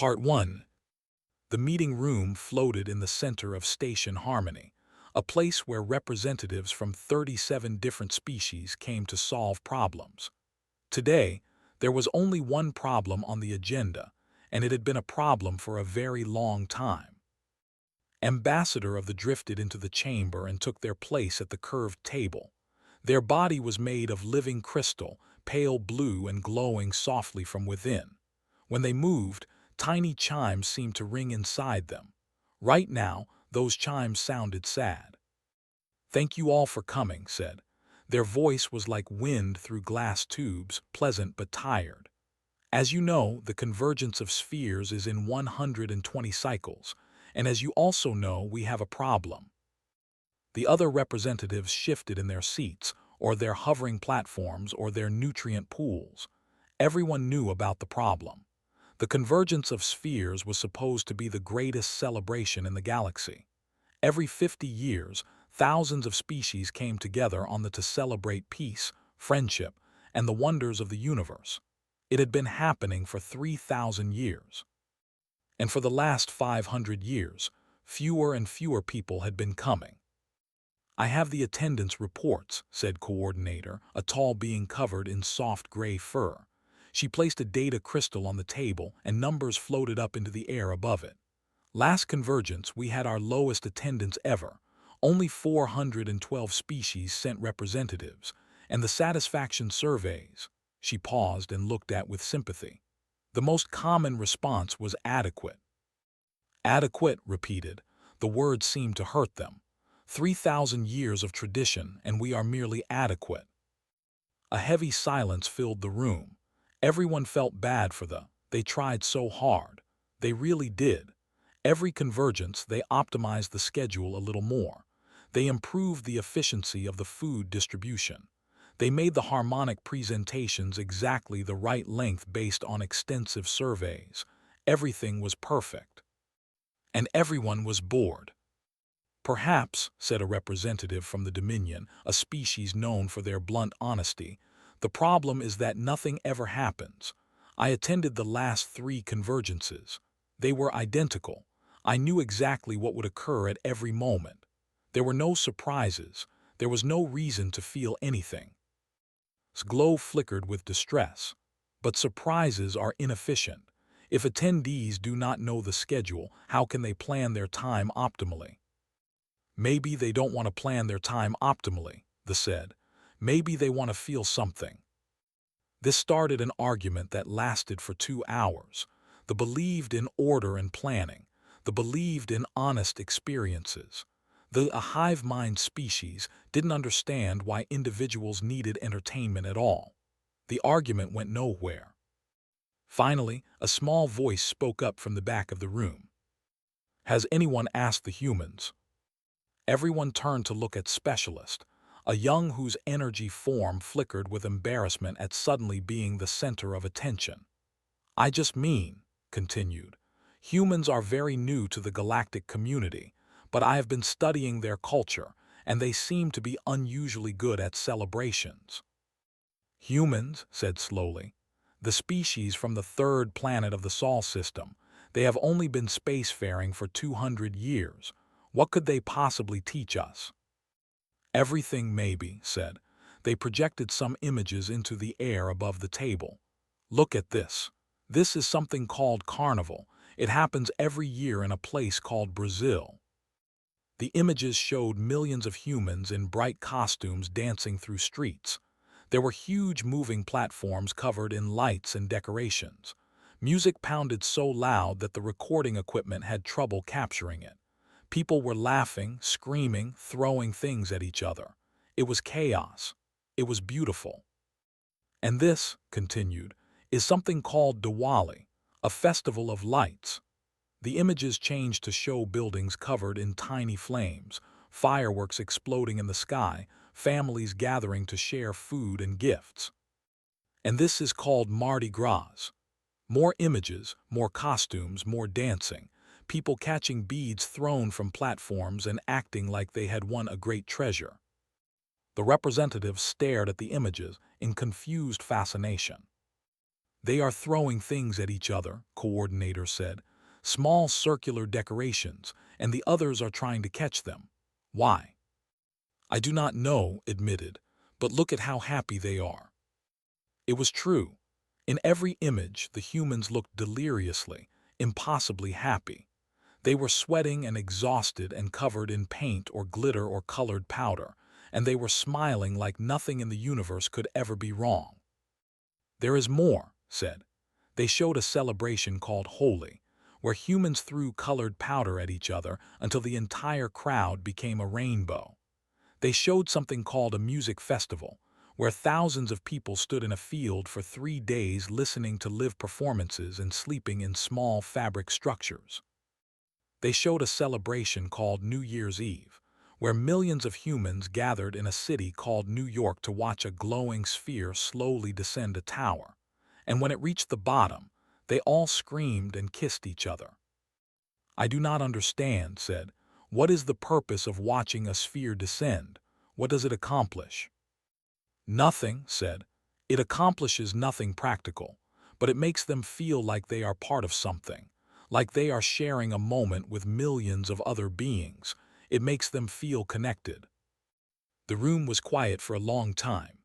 Part 1. The meeting room floated in the center of Station Harmony, a place where representatives from 37 different species came to solve problems. Today, there was only one problem on the agenda, and it had been a problem for a very long time. Ambassador of the drifted into the chamber and took their place at the curved table. Their body was made of living crystal, pale blue and glowing softly from within. When they moved, tiny chimes seemed to ring inside them. Right now, those chimes sounded sad. "Thank you all for coming," said. Their voice was like wind through glass tubes, pleasant but tired. "As you know, the convergence of spheres is in 120 cycles, and as you also know, we have a problem." The other representatives shifted in their seats, or their hovering platforms, or their nutrient pools. Everyone knew about the problem. The convergence of spheres was supposed to be the greatest celebration in the galaxy. Every 50 years, thousands of species came together to celebrate peace, friendship, and the wonders of the universe. It had been happening for 3,000 years. And for the last 500 years, fewer and fewer people had been coming. "I have the attendance reports," said Coordinator, a tall being covered in soft gray fur. She placed a data crystal on the table, and numbers floated up into the air above it. "Last convergence, we had our lowest attendance ever. Only 412 species sent representatives, and the satisfaction surveys." She paused and looked at with sympathy. The most common response was adequate. "Adequate," repeated. The word seemed to hurt them. 3,000 years of tradition, and we are merely adequate. A heavy silence filled the room. Everyone felt bad for they tried so hard. They really did. Every convergence, they optimized the schedule a little more. They improved the efficiency of the food distribution. They made the harmonic presentations exactly the right length based on extensive surveys. Everything was perfect. And everyone was bored. "Perhaps," said a representative from the Dominion, a species known for their blunt honesty, "the problem is that nothing ever happens. I attended the last 3 convergences. They were identical. I knew exactly what would occur at every moment. There were no surprises. There was no reason to feel anything." His glow flickered with distress. "But surprises are inefficient. If attendees do not know the schedule, how can they plan their time optimally?" "Maybe they don't want to plan their time optimally," they said. "Maybe they want to feel something." This started an argument that lasted for 2 hours. They believed in order and planning. They believed in honest experiences. A hive mind species didn't understand why individuals needed entertainment at all. The argument went nowhere. Finally, a small voice spoke up from the back of the room. "Has anyone asked the humans?" Everyone turned to look at Specialist, a young whose energy form flickered with embarrassment at suddenly being the center of attention. "I just mean," continued, "humans are very new to the galactic community, but I have been studying their culture, and they seem to be unusually good at celebrations." "Humans," said slowly, "the species from the 3rd planet of the Sol system. They have only been spacefaring for 200 years. What could they possibly teach us?" "Everything, maybe," said. They projected some images into the air above the table. "Look at this. This is something called Carnival. It happens every year in a place called Brazil." The images showed millions of humans in bright costumes dancing through streets. There were huge moving platforms covered in lights and decorations. Music pounded so loud that the recording equipment had trouble capturing it. People were laughing, screaming, throwing things at each other. It was chaos. It was beautiful. "And this," continued, "is something called Diwali, a festival of lights." The images changed to show buildings covered in tiny flames, fireworks exploding in the sky, families gathering to share food and gifts. "And this is called Mardi Gras." More images, more costumes, more dancing. People catching beads thrown from platforms and acting like they had won a great treasure. The representatives stared at the images in confused fascination. They are throwing things at each other, coordinator said. Small circular decorations, and the others are trying to catch them. Why? I do not know, admitted, but look at how happy they are. It was true. In every image, the humans looked deliriously, impossibly happy. They were sweating and exhausted and covered in paint or glitter or colored powder, and they were smiling like nothing in the universe could ever be wrong. There is more, said. They showed a celebration called Holy, where humans threw colored powder at each other until the entire crowd became a rainbow. They showed something called a music festival, where thousands of people stood in a field for 3 days listening to live performances and sleeping in small fabric structures. They showed a celebration called New Year's Eve, where millions of humans gathered in a city called New York to watch a glowing sphere slowly descend a tower, and when it reached the bottom, they all screamed and kissed each other. I do not understand, said. What is the purpose of watching a sphere descend? What does it accomplish? Nothing, said. It accomplishes nothing practical, but it makes them feel like they are part of something, like they are sharing a moment with millions of other beings. It makes them feel connected. The room was quiet for a long time.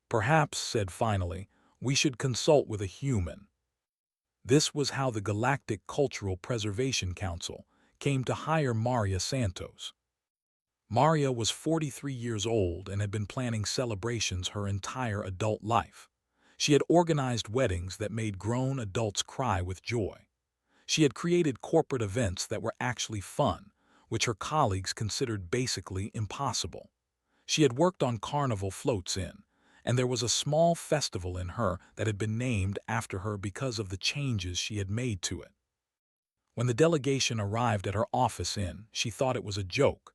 Perhaps, said finally, we should consult with a human. This was how the Galactic Cultural Preservation Council came to hire Maria Santos. Maria was 43 years old and had been planning celebrations her entire adult life. She had organized weddings that made grown adults cry with joy. She had created corporate events that were actually fun, which her colleagues considered basically impossible. She had worked on carnival floats and there was a small festival in her that had been named after her because of the changes she had made to it. When the delegation arrived at her office she thought it was a joke.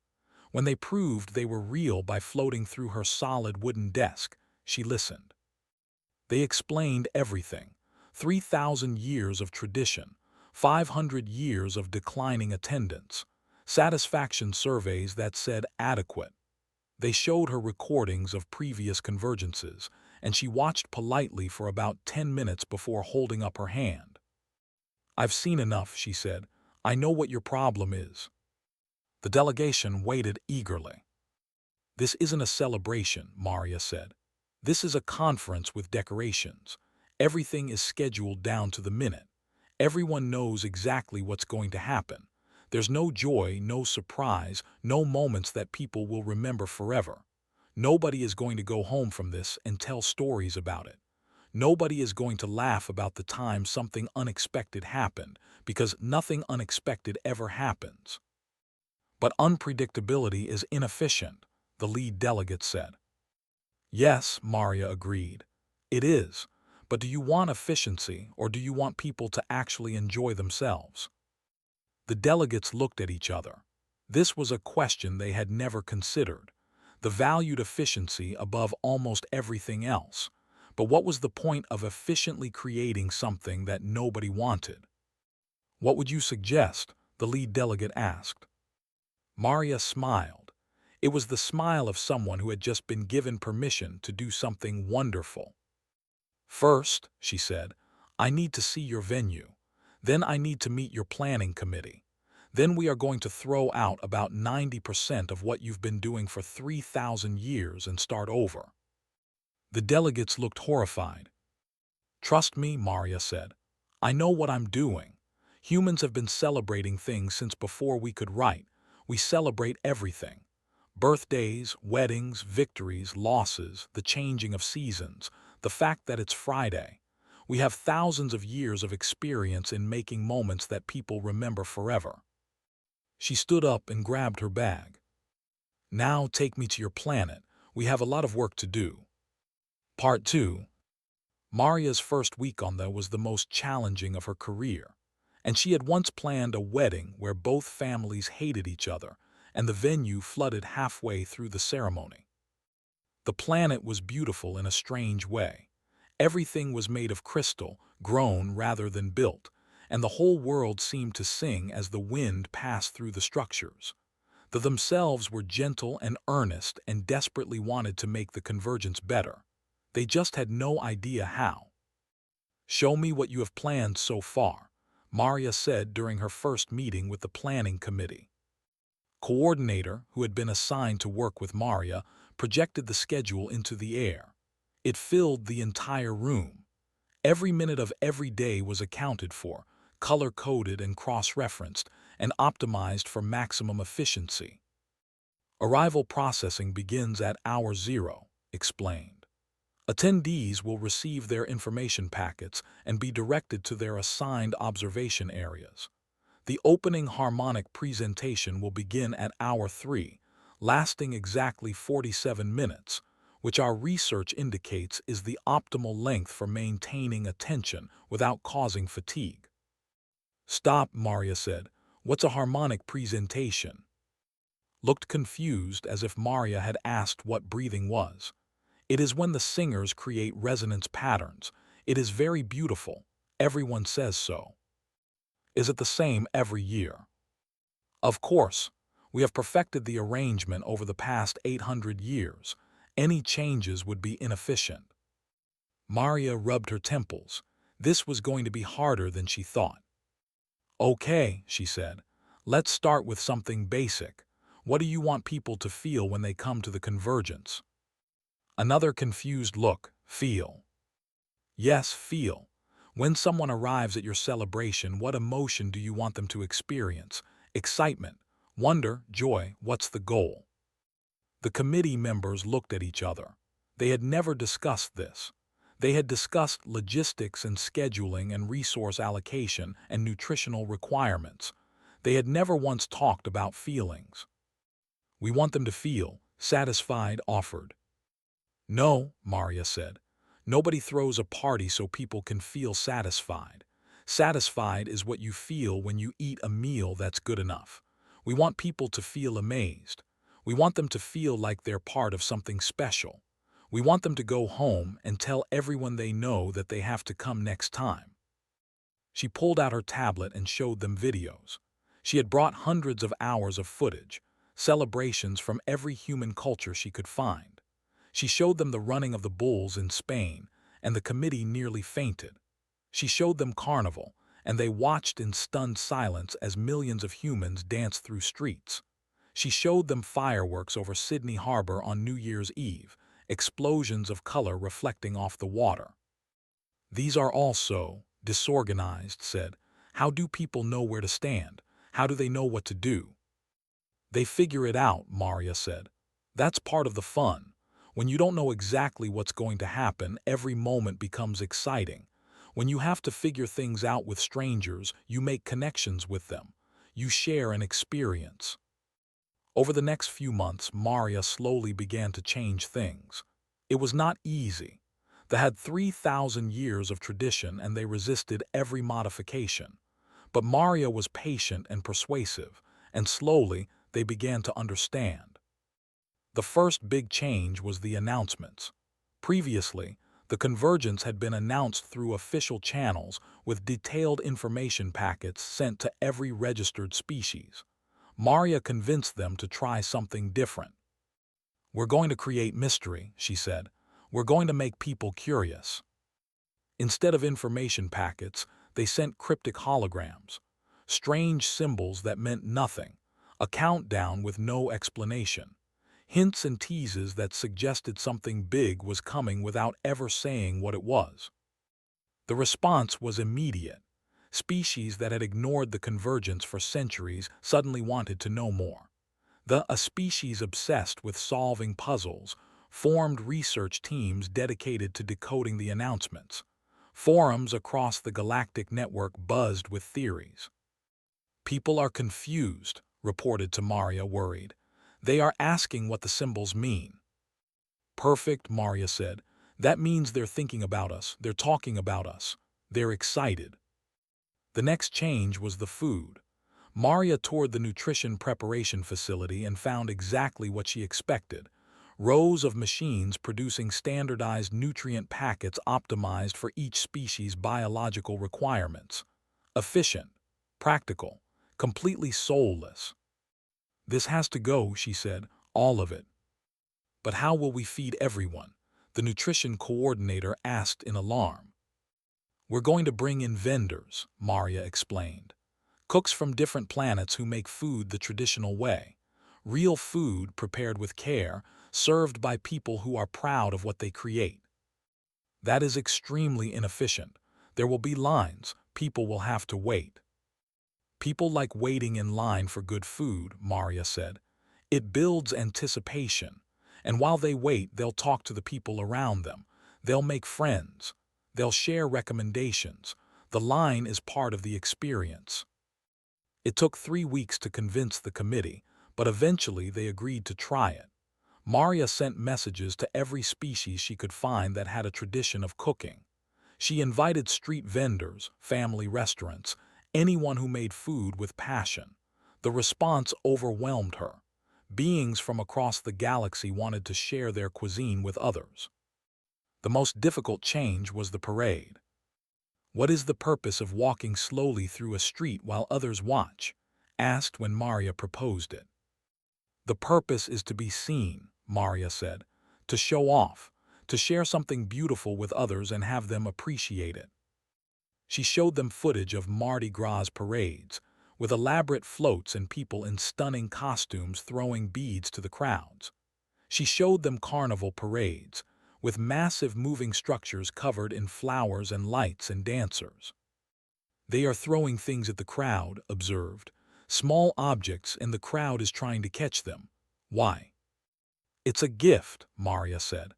When they proved they were real by floating through her solid wooden desk, she listened. They explained everything. 3,000 years of tradition, 500 years of declining attendance, satisfaction surveys that said adequate. They showed her recordings of previous convergences, and she watched politely for about 10 minutes before holding up her hand. I've seen enough, she said. I know what your problem is. The delegation waited eagerly. This isn't a celebration, Maria said. This is a conference with decorations. Everything is scheduled down to the minute. Everyone knows exactly what's going to happen. There's no joy, no surprise, no moments that people will remember forever. Nobody is going to go home from this and tell stories about it. Nobody is going to laugh about the time something unexpected happened, because nothing unexpected ever happens. But unpredictability is inefficient, the lead delegate said. Yes, Maria agreed. It is. But do you want efficiency, or do you want people to actually enjoy themselves? The delegates looked at each other. This was a question they had never considered. The valued efficiency above almost everything else. But what was the point of efficiently creating something that nobody wanted? What would you suggest? The lead delegate asked. Maria smiled. It was the smile of someone who had just been given permission to do something wonderful. First, she said, I need to see your venue. Then I need to meet your planning committee. Then we are going to throw out about 90% of what you've been doing for 3,000 years and start over. The delegates looked horrified. Trust me, Maria said. I know what I'm doing. Humans have been celebrating things since before we could write. We celebrate everything. Birthdays, weddings, victories, losses, the changing of seasons, the fact that it's Friday. We have thousands of years of experience in making moments that people remember forever. She stood up and grabbed her bag. Now take me to your planet. We have a lot of work to do. Part 2. Maria's first week on there was the most challenging of her career, and she had once planned a wedding where both families hated each other, and the venue flooded halfway through the ceremony. The planet was beautiful in a strange way. Everything was made of crystal, grown rather than built, and the whole world seemed to sing as the wind passed through the structures. They themselves were gentle and earnest and desperately wanted to make the convergence better. They just had no idea how. "Show me what you have planned so far," Maria said during her first meeting with the planning committee. Coordinator, who had been assigned to work with Maria, projected the schedule into the air. It filled the entire room. Every minute of every day was accounted for, color-coded and cross-referenced, and optimized for maximum efficiency. "Arrival processing begins at hour 0, explained. Attendees will receive their information packets and be directed to their assigned observation areas. The opening harmonic presentation will begin at hour 3, lasting exactly 47 minutes, which our research indicates is the optimal length for maintaining attention without causing fatigue." "Stop," Maria said. "What's a harmonic presentation?" Looked confused, as if Maria had asked what breathing was. "It is when the singers create resonance patterns. It is very beautiful. Everyone says so." "Is it the same every year?" "Of course. We have perfected the arrangement over the past 800 years. Any changes would be inefficient." Maria rubbed her temples. This was going to be harder than she thought. "Okay," she said. "Let's start with something basic. What do you want people to feel when they come to the convergence?" Another confused look. "Feel." "Yes, feel. When someone arrives at your celebration, what emotion do you want them to experience? Excitement, wonder, joy, what's the goal?" The committee members looked at each other. They had never discussed this. They had discussed logistics and scheduling and resource allocation and nutritional requirements. They had never once talked about feelings. "We want them to feel satisfied," offered. "No," Maria said. "Nobody throws a party so people can feel satisfied. Satisfied is what you feel when you eat a meal that's good enough. We want people to feel amazed. We want them to feel like they're part of something special. We want them to go home and tell everyone they know that they have to come next time." She pulled out her tablet and showed them videos. She had brought hundreds of hours of footage, celebrations from every human culture she could find. She showed them the running of the bulls in Spain, and the committee nearly fainted. She showed them Carnival, and they watched in stunned silence as millions of humans danced through streets. She showed them fireworks over Sydney Harbor on New Year's Eve, explosions of color reflecting off the water. "These are all so disorganized," said. "How do people know where to stand? How do they know what to do?" "They figure it out," Maria said. "That's part of the fun. When you don't know exactly what's going to happen, every moment becomes exciting. When you have to figure things out with strangers, you make connections with them. You share an experience." Over the next few months, Maria slowly began to change things. It was not easy. They had 3,000 years of tradition and they resisted every modification. But Maria was patient and persuasive, and slowly they began to understand. The first big change was the announcements. Previously, the convergence had been announced through official channels with detailed information packets sent to every registered species. Maria convinced them to try something different. "We're going to create mystery," she said. "We're going to make people curious." Instead of information packets, they sent cryptic holograms, strange symbols that meant nothing, a countdown with no explanation, hints and teases that suggested something big was coming without ever saying what it was. The response was immediate. Species that had ignored the convergence for centuries suddenly wanted to know more. A species obsessed with solving puzzles formed research teams dedicated to decoding the announcements. Forums across the galactic network buzzed with theories. "People are confused," reported to Maria, worried. "They are asking what the symbols mean." "Perfect," Maria said. "That means they're thinking about us, they're talking about us, they're excited." The next change was the food. Maria toured the nutrition preparation facility and found exactly what she expected: rows of machines producing standardized nutrient packets optimized for each species' biological requirements. Efficient, practical, completely soulless. "This has to go," she said, "all of it." "But how will we feed everyone?" the nutrition coordinator asked in alarm. We're going to bring in vendors, Maria explained. Cooks from different planets who make food the traditional way. Real food prepared with care, served by people who are proud of what they create. That is extremely inefficient. There will be lines, people will have to wait. People like waiting in line for good food, Maria said. It builds anticipation. And while they wait, they'll talk to the people around them. They'll make friends. They'll share recommendations. The line is part of the experience. It took 3 weeks to convince the committee, but eventually they agreed to try it. Maria sent messages to every species she could find that had a tradition of cooking. She invited street vendors, family restaurants, anyone who made food with passion. The response overwhelmed her. Beings from across the galaxy wanted to share their cuisine with others. The most difficult change was the parade. What is the purpose of walking slowly through a street while others watch? Asked when Maria proposed it. The purpose is to be seen, Maria said, to show off, to share something beautiful with others and have them appreciate it. She showed them footage of Mardi Gras parades, with elaborate floats and people in stunning costumes throwing beads to the crowds. She showed them carnival parades, with massive moving structures covered in flowers and lights and dancers. They are throwing things at the crowd, observed. Small objects, and the crowd is trying to catch them. Why? It's a gift, Maria said.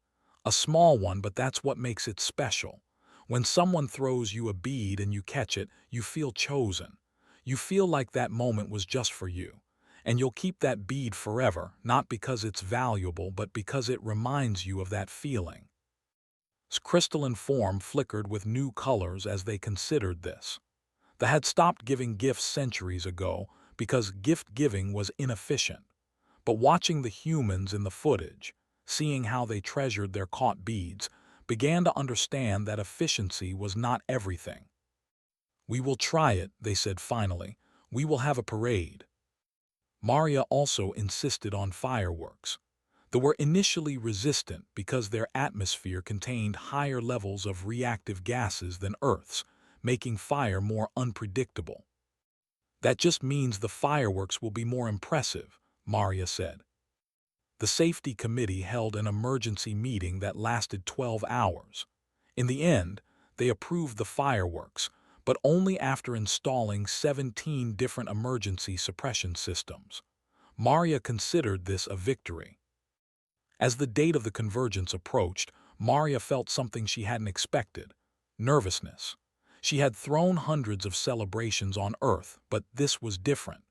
A small one, but that's what makes it special. When someone throws you a bead and you catch it, you feel chosen. You feel like that moment was just for you. And you'll keep that bead forever, not because it's valuable, but because it reminds you of that feeling. Its crystalline form flickered with new colors as they considered this. They had stopped giving gifts centuries ago because gift-giving was inefficient. But watching the humans in the footage, seeing how they treasured their caught beads, began to understand that efficiency was not everything. We will try it, they said finally. We will have a parade. Maria also insisted on fireworks. They were initially resistant because their atmosphere contained higher levels of reactive gases than Earth's, making fire more unpredictable. That just means the fireworks will be more impressive, Maria said. The safety committee held an emergency meeting that lasted 12 hours. In the end, they approved the fireworks, but only after installing 17 different emergency suppression systems. Maria considered this a victory. As the date of the convergence approached, Maria felt something she hadn't expected: nervousness. She had thrown hundreds of celebrations on Earth, but this was different.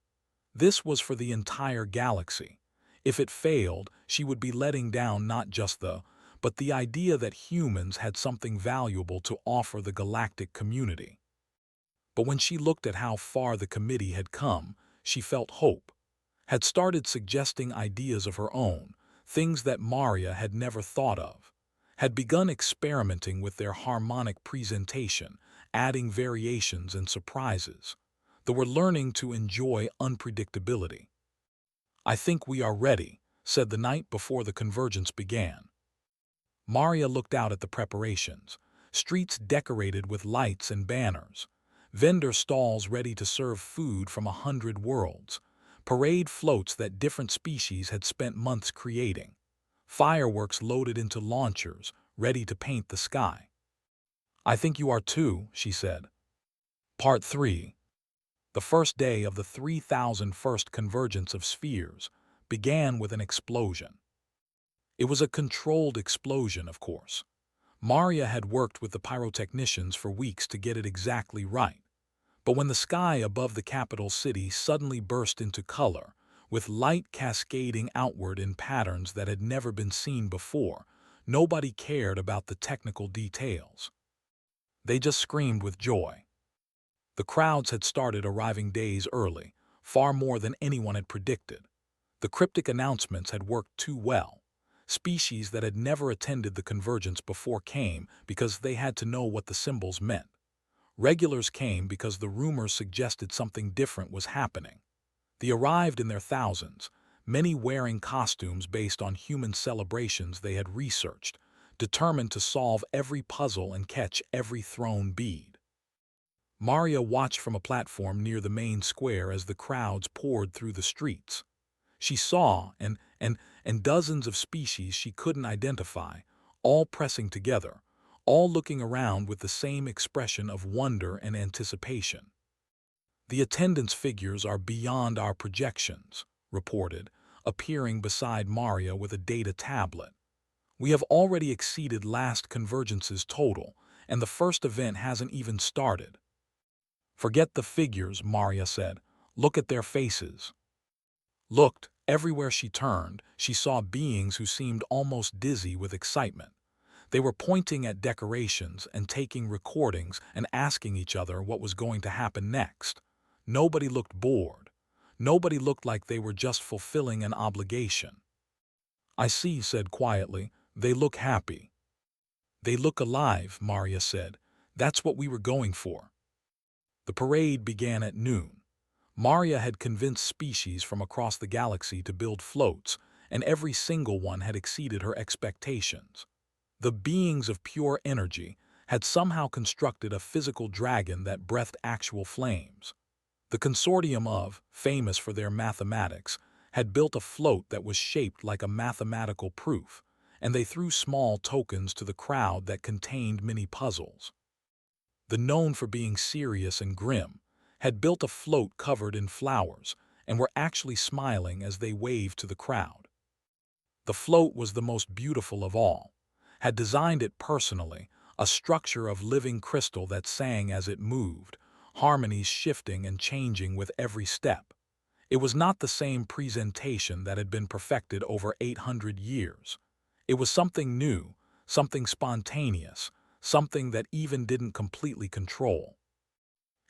This was for the entire galaxy. If it failed, she would be letting down not just but the idea that humans had something valuable to offer the galactic community. But when she looked at how far the committee had come, she felt hope, had started suggesting ideas of her own, things that Maria had never thought of, had begun experimenting with their harmonic presentation, adding variations and surprises. They were learning to enjoy unpredictability. I think we are ready, said the night before the convergence began. Maria looked out at the preparations, streets decorated with lights and banners, vendor stalls ready to serve food from 100 worlds, parade floats that different species had spent months creating, fireworks loaded into launchers, ready to paint the sky. I think you are too, she said. Part 3. The first day of the 3001st convergence of spheres began with an explosion. It was a controlled explosion, of course. Maria had worked with the pyrotechnicians for weeks to get it exactly right. But when the sky above the capital city suddenly burst into color, with light cascading outward in patterns that had never been seen before, nobody cared about the technical details. They just screamed with joy. The crowds had started arriving days early, far more than anyone had predicted. The cryptic announcements had worked too well. Species that had never attended the convergence before came because they had to know what the symbols meant. Regulars came because the rumors suggested something different was happening. They arrived in their thousands, many wearing costumes based on human celebrations they had researched, determined to solve every puzzle and catch every thrown bead. Maria watched from a platform near the main square as the crowds poured through the streets. She saw and dozens of species she couldn't identify, all pressing together, all looking around with the same expression of wonder and anticipation. The attendance figures are beyond our projections, reported, appearing beside Maria with a data tablet. We have already exceeded last convergence's total, and the first event hasn't even started. Forget the figures, Maria said. Look at their faces. Looked, everywhere she turned, she saw beings who seemed almost dizzy with excitement. They were pointing at decorations and taking recordings and asking each other what was going to happen next. Nobody looked bored. Nobody looked like they were just fulfilling an obligation. I see, said quietly. They look happy. They look alive, Maria said. That's what we were going for. The parade began at noon. Maria had convinced species from across the galaxy to build floats, and every single one had exceeded her expectations. The beings of pure energy had somehow constructed a physical dragon that breathed actual flames. The consortium of, famous for their mathematics, had built a float that was shaped like a mathematical proof, and they threw small tokens to the crowd that contained mini puzzles. The known for being serious and grim, had built a float covered in flowers and were actually smiling as they waved to the crowd. The float was the most beautiful of all, had designed it personally, a structure of living crystal that sang as it moved, harmonies shifting and changing with every step. It was not the same presentation that had been perfected over 800 years. It was something new, something spontaneous, something that even didn't completely control.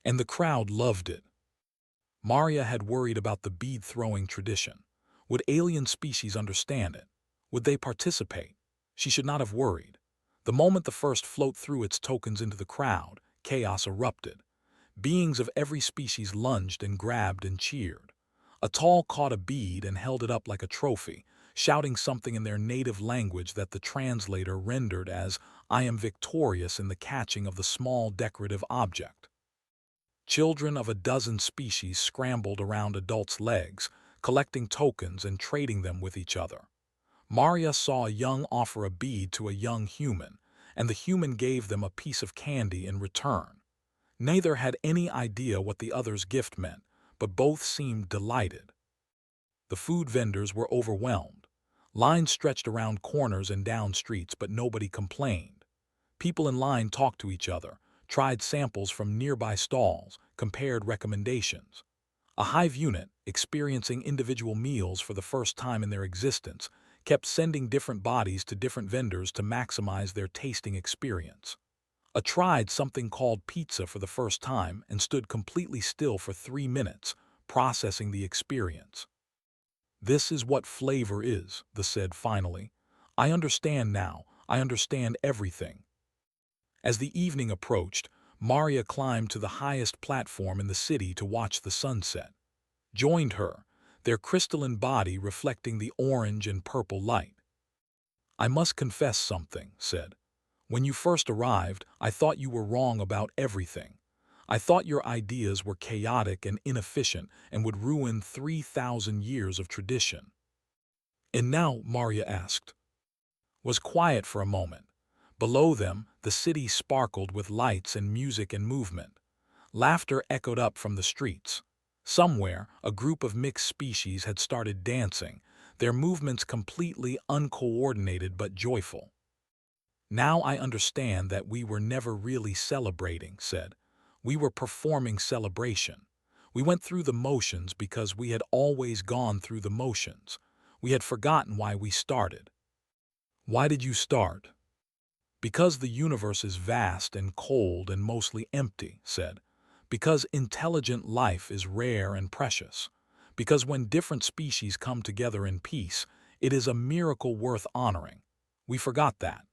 And the crowd loved it. Maria had worried about the bead-throwing tradition. Would alien species understand it? Would they participate? She should not have worried. The moment the first float threw its tokens into the crowd, chaos erupted. Beings of every species lunged and grabbed and cheered. A tall caught a bead and held it up like a trophy, shouting something in their native language that the translator rendered as, "I am victorious in the catching of the small decorative object." Children of a dozen species scrambled around adults' legs, collecting tokens and trading them with each other. Maria saw a young offer a bead to a young human, and the human gave them a piece of candy in return. Neither had any idea what the other's gift meant, but both seemed delighted. The food vendors were overwhelmed. Lines stretched around corners and down streets, but nobody complained. People in line talked to each other, tried samples from nearby stalls, compared recommendations. A hive unit, experiencing individual meals for the first time in their existence, kept sending different bodies to different vendors to maximize their tasting experience. A tried something called pizza for the first time and stood completely still for 3 minutes, processing the experience. "This is what flavor is," the said finally. "I understand now. I understand everything." As the evening approached, Maria climbed to the highest platform in the city to watch the sunset. Joined her, their crystalline body reflecting the orange and purple light. "I must confess something," said. "When you first arrived, I thought you were wrong about everything. I thought your ideas were chaotic and inefficient and would ruin 3,000 years of tradition." "And now?" Maria asked. Was quiet for a moment. Below them, the city sparkled with lights and music and movement. Laughter echoed up from the streets. Somewhere, a group of mixed species had started dancing, their movements completely uncoordinated but joyful. "Now I understand that we were never really celebrating," said. "We were performing celebration. We went through the motions because we had always gone through the motions. We had forgotten why we started." "Why did you start?" "Because the universe is vast and cold and mostly empty," said. "Because intelligent life is rare and precious. Because when different species come together in peace, it is a miracle worth honoring. We forgot that.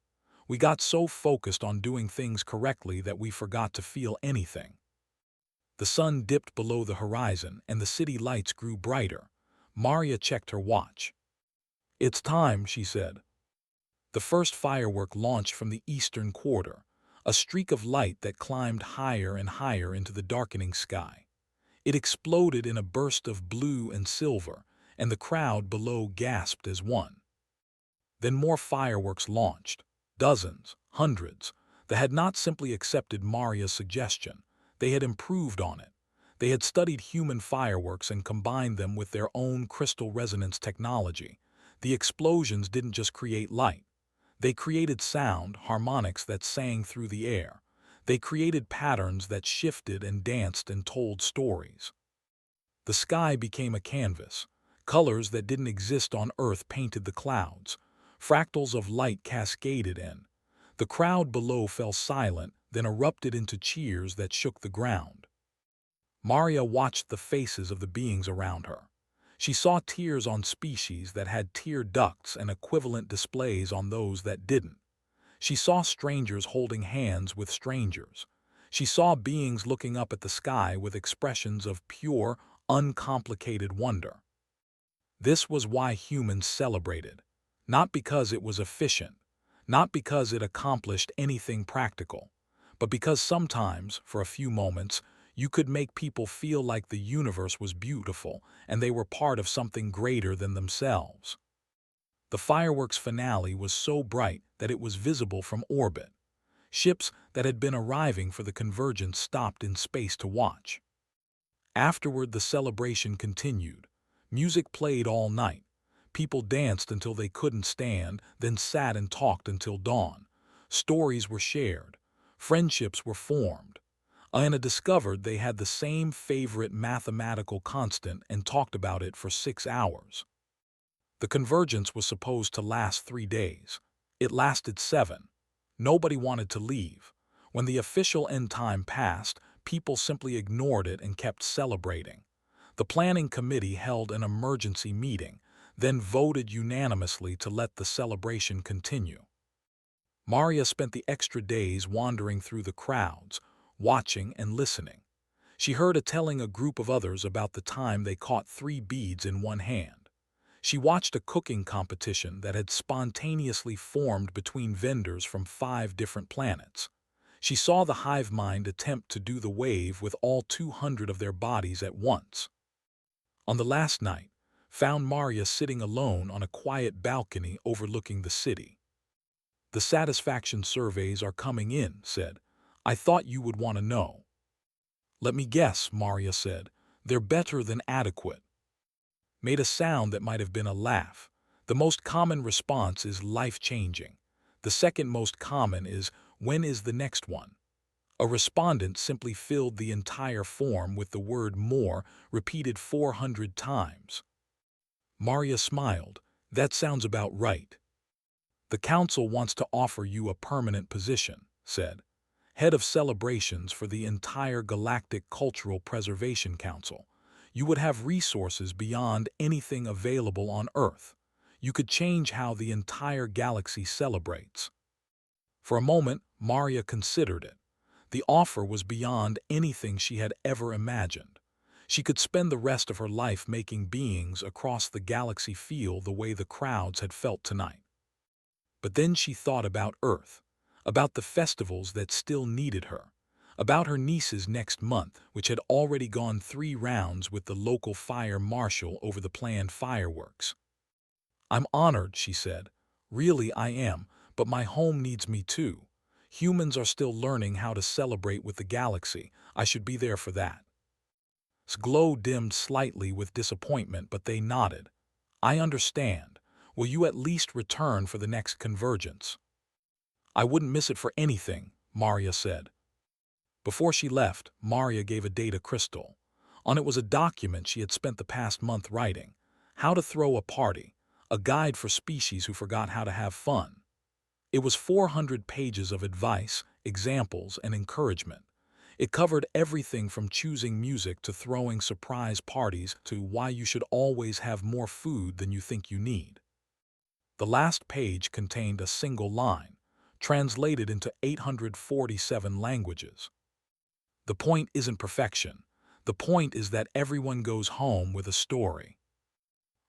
We got so focused on doing things correctly that we forgot to feel anything." The sun dipped below the horizon and the city lights grew brighter. Maria checked her watch. "It's time," she said. The first firework launched from the eastern quarter. a streak of light that climbed higher and higher into the darkening sky. It exploded in a burst of blue and silver, and the crowd below gasped as one. Then more fireworks launched, dozens, hundreds, that had not simply accepted Maria's suggestion, they had improved on it. They had studied human fireworks and combined them with their own crystal resonance technology. The explosions didn't just create light. They created sound, harmonics that sang through the air. They created patterns that shifted and danced and told stories. The sky became a canvas. Colors that didn't exist on Earth painted the clouds. Fractals of light cascaded in. The crowd below fell silent, then erupted into cheers that shook the ground. Maria watched the faces of the beings around her. She saw tears on species that had tear ducts and equivalent displays on those that didn't. She saw strangers holding hands with strangers. She saw beings looking up at the sky with expressions of pure, uncomplicated wonder. This was why humans celebrated. Not because it was efficient, not because it accomplished anything practical, but because sometimes, for a few moments, you could make people feel like the universe was beautiful and they were part of something greater than themselves. The fireworks finale was so bright that it was visible from orbit. Ships that had been arriving for the convergence stopped in space to watch. Afterward, the celebration continued. Music played all night. People danced until they couldn't stand, then sat and talked until dawn. Stories were shared. Friendships were formed. Anna discovered they had the same favorite mathematical constant and talked about it for 6 hours. The convergence was supposed to last 3 days. It lasted 7. Nobody wanted to leave. When the official end time passed, people simply ignored it and kept celebrating. The planning committee held an emergency meeting, then voted unanimously to let the celebration continue. Maria spent the extra days wandering through the crowds, watching and listening. She heard telling a group of others about the time they caught 3 beads in one hand. She watched a cooking competition that had spontaneously formed between vendors from 5 different planets. She saw the hive mind attempt to do the wave with all 200 of their bodies at once. On the last night, found Maria sitting alone on a quiet balcony overlooking the city. "The satisfaction surveys are coming in," said. "I thought you would want to know." "Let me guess," Maria said. "They're better than adequate." Made a sound that might have been a laugh. The most common response is life-changing. The second most common is, "When is the next one?" A respondent simply filled the entire form with the word "more," repeated 400 times. Maria smiled. "That sounds about right." "The council wants to offer you a permanent position," said. "Head of celebrations for the entire Galactic Cultural Preservation Council. You would have resources beyond anything available on Earth. You could change how the entire galaxy celebrates." For a moment, Maria considered it. The offer was beyond anything she had ever imagined. She could spend the rest of her life making beings across the galaxy feel the way the crowds had felt tonight. But then she thought about Earth, about the festivals that still needed her, about her niece's next month, which had already gone 3 rounds with the local fire marshal over the planned fireworks. "I'm honored," she said. "Really, I am, but my home needs me too. Humans are still learning how to celebrate with the galaxy. I should be there for that." His glow dimmed slightly with disappointment, but they nodded. "I understand. Will you at least return for the next convergence?" "I wouldn't miss it for anything," Maria said. Before she left, Maria gave a data crystal. On it was a document she had spent the past month writing. How to throw a party, a guide for species who forgot how to have fun. It was 400 pages of advice, examples, and encouragement. It covered everything from choosing music to throwing surprise parties to why you should always have more food than you think you need. The last page contained a single line, translated into 847 languages. "The point isn't perfection. The point is that everyone goes home with a story."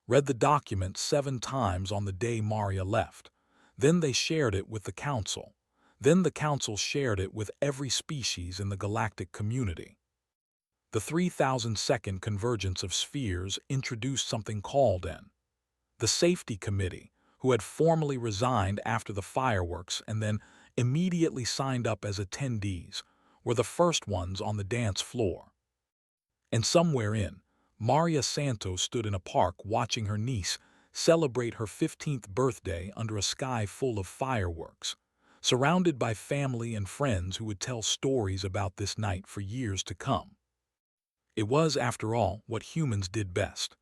Read the document 7 times on the day Maria left. Then they shared it with the council. Then the council shared it with every species in the galactic community. The 3000-second convergence of spheres introduced something called the Safety Committee, who had formally resigned after the fireworks and then immediately signed up as attendees, were the first ones on the dance floor. And somewhere Maria Santos stood in a park watching her niece celebrate her 15th birthday under a sky full of fireworks, surrounded by family and friends who would tell stories about this night for years to come. It was, after all, what humans did best: